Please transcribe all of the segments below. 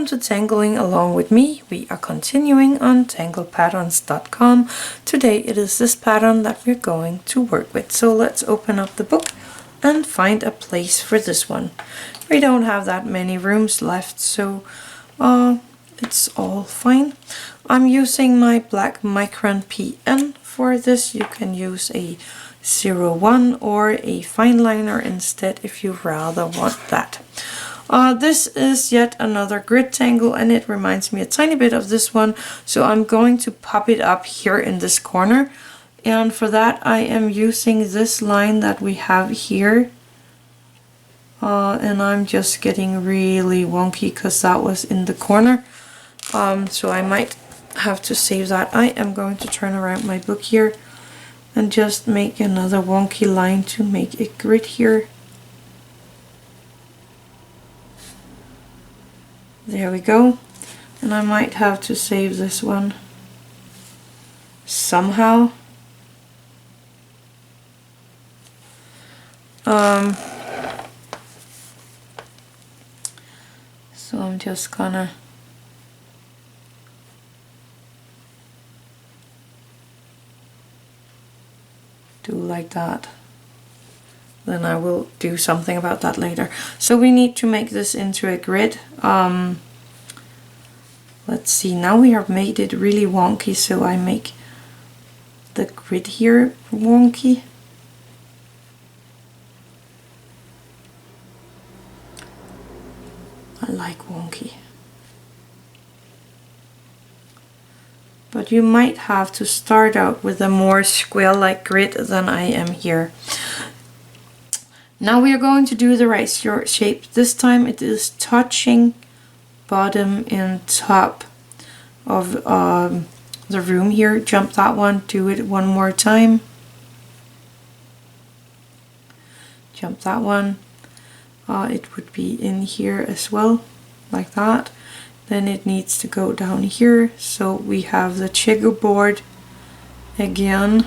Welcome to Tangling Along with me. We are continuing on tanglepatterns.com. Today it is this pattern that we're going to work with. So let's open up the book and find a place for this one. We don't have that many rooms left, so it's all fine. I'm using my black Micron PN for this. You can use a 01 or a fine liner instead if you rather want that. This is yet another grid tangle, and it reminds me a tiny bit of this one, so I'm going to pop it up here in this corner, and for that I am using this line that we have here, and I'm just getting really wonky because that was in the corner, so I might have to save that. I am going to turn around my book here and just make another wonky line to make a grid here. There we go. And I might have to save this one somehow. So I'm just gonna do like that. Then I will do something about that later. So we need to make this into a grid. Let's see, now we have made it really wonky, so I make the grid here wonky. I like wonky. But you might have to start out with a more square-like grid than I am here. Now we are going to do the right shape. This time it is touching bottom and top of the room here. Jump that one, do it one more time. Jump that one. It would be in here as well, like that. Then it needs to go down here, so we have the checkerboard again.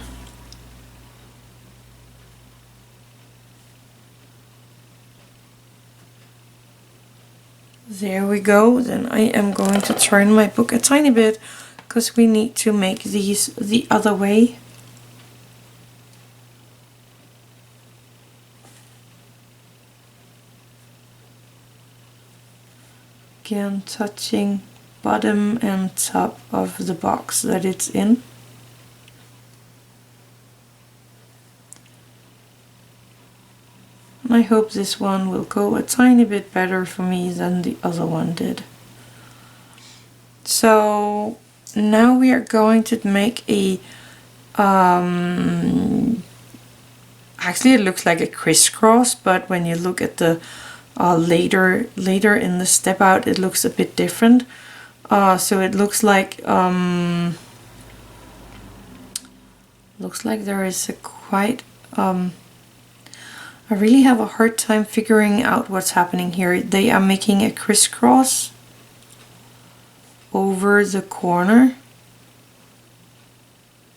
There we go. Then I am going to turn my book a tiny bit because we need to make these the other way. Again, touching bottom and top of the box that it's in. I hope this one will go a tiny bit better for me than the other one did. So now we are going to make a actually it looks like a crisscross, but when you look at the later in the step out, it looks a bit different. So it looks like there is a quite I really have a hard time figuring out what's happening here. They are making a crisscross over the corner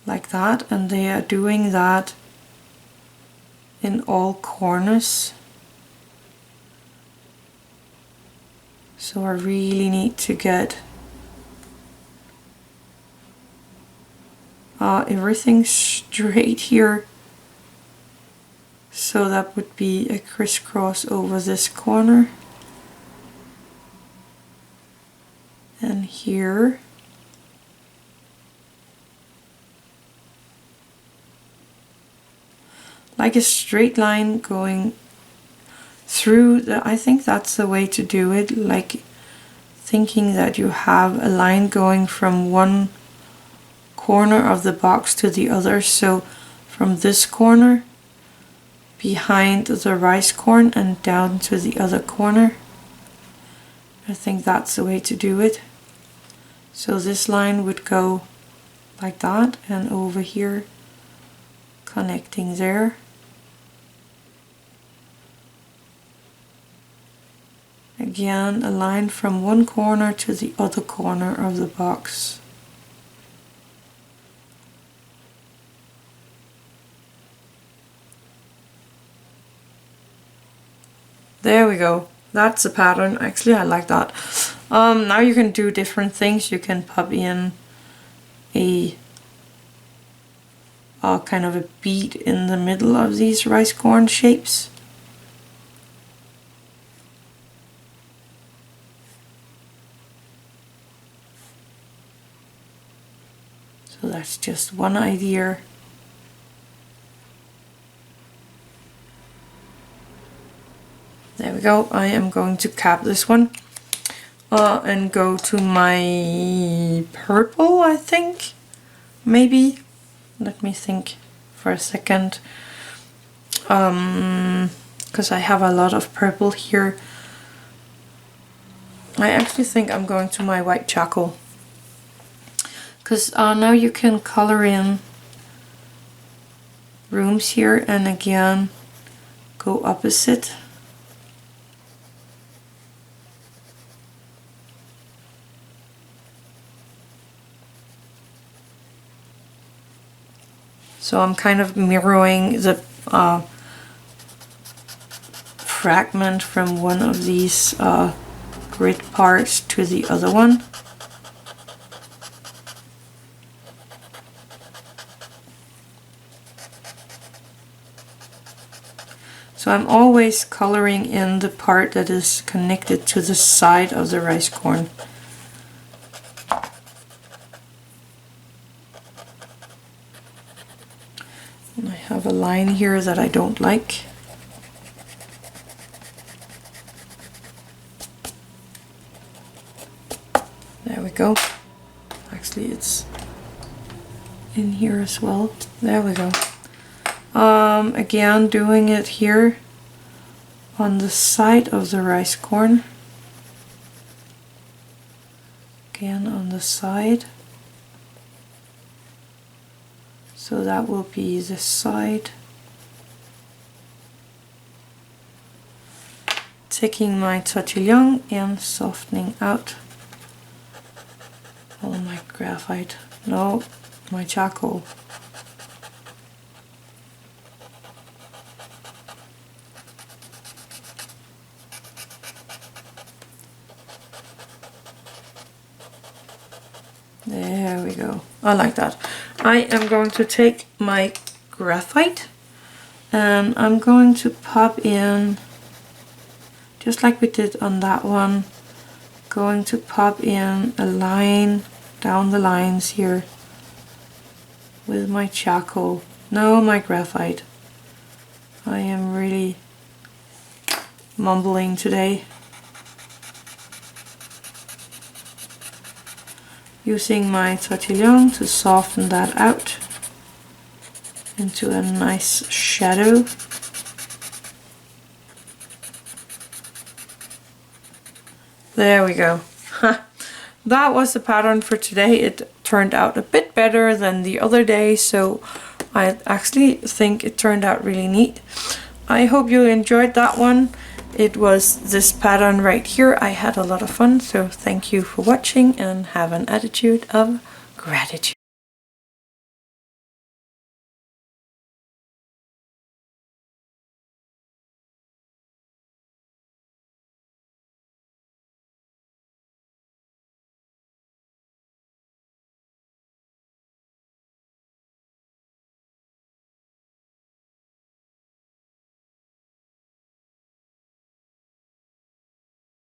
like that, and they are doing that in all corners. So I really need to get everything straight here. So that would be a crisscross over this corner. And here. Like a straight line going through the, I think that's the way to do it, like thinking that you have a line going from one corner of the box to the other. So from this corner behind the rice corn and down to the other corner. I think that's the way to do it. So this line would go like that and over here connecting there. Again, a line from one corner to the other corner of the box. There we go. That's the pattern. Actually, I like that. Now you can do different things. You can pop in a kind of a bead in the middle of these rice corn shapes. So that's just one idea. There we go. I am going to cap this one and go to my purple, I think. Maybe. Let me think for a second. Because I have a lot of purple here. I actually think I'm going to my white charcoal. Because now you can color in rooms here and again go opposite. So I'm kind of mirroring the fragment from one of these grid parts to the other one. So I'm always coloring in the part that is connected to the side of the rice corn. And I have a line here that I don't like. There we go. Actually it's in here as well. There we go. Again, doing it here on the side of the rice corn. Again on the side. So that will be the side. Taking my Tortillion and softening out all my graphite. No, my charcoal. There we go. I like that. I am going to take my graphite and I'm going to pop in, just like we did on that one, going to pop in a line down the lines here with my charcoal. No, my graphite. I am really mumbling today. Using my Tortillion to soften that out into a nice shadow. There we go. That was the pattern for today. It turned out a bit better than the other day, so I actually think it turned out really neat. I hope you enjoyed that one. It was this pattern right here. I had a lot of fun, so thank you for watching and have an attitude of gratitude.